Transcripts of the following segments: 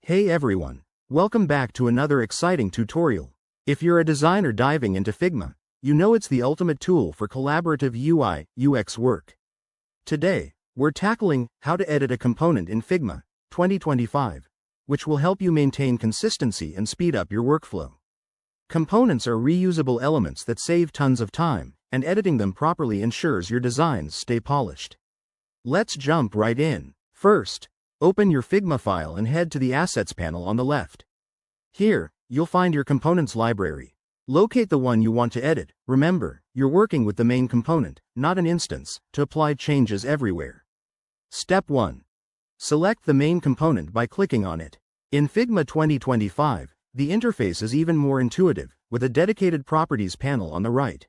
Hey everyone, welcome back to another exciting tutorial. If you're a designer diving into Figma, you know it's the ultimate tool for collaborative UI/UX work. Today, we're tackling how to edit a component in Figma 2025, which will help you maintain consistency and speed up your workflow. Components are reusable elements that save tons of time, and editing them properly ensures your designs stay polished. Let's jump right in. First, open your Figma file and head to the Assets panel on the left. Here, you'll find your components library. Locate the one you want to edit. Remember, you're working with the main component, not an instance, to apply changes everywhere. Step 1. Select the main component by clicking on it. In Figma 2025, the interface is even more intuitive, with a dedicated Properties panel on the right.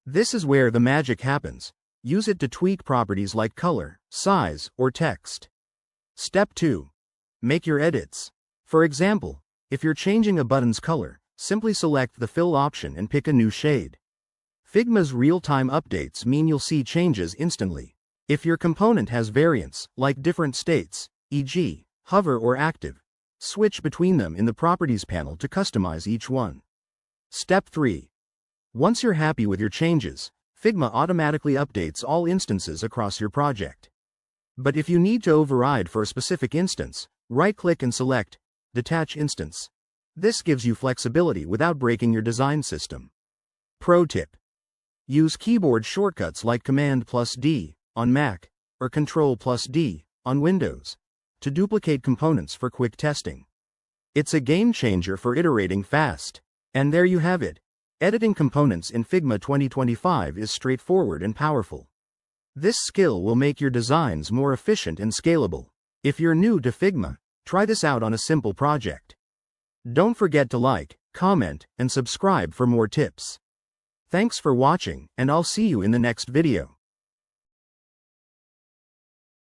This is where the magic happens. Use it to tweak properties like color, size, or text. Step 2. Make your edits. For example, if you're changing a button's color, simply select the Fill option and pick a new shade. Figma's real-time updates mean you'll see changes instantly. If your component has variants, like different states, e.g., hover or active, switch between them in the Properties panel to customize each one. Step 3. Once you're happy with your changes, Figma automatically updates all instances across your project. But if you need to override for a specific instance, right-click and select Detach Instance. This gives you flexibility without breaking your design system. Pro tip: use keyboard shortcuts like Command+D on Mac or Control+D on Windows to duplicate components for quick testing. It's a game changer for iterating fast. And there you have it. Editing components in Figma 2025 is straightforward and powerful. This skill will make your designs more efficient and scalable. If you're new to Figma, try this out on a simple project. Don't forget to like, comment, and subscribe for more tips. Thanks for watching, and I'll see you in the next video.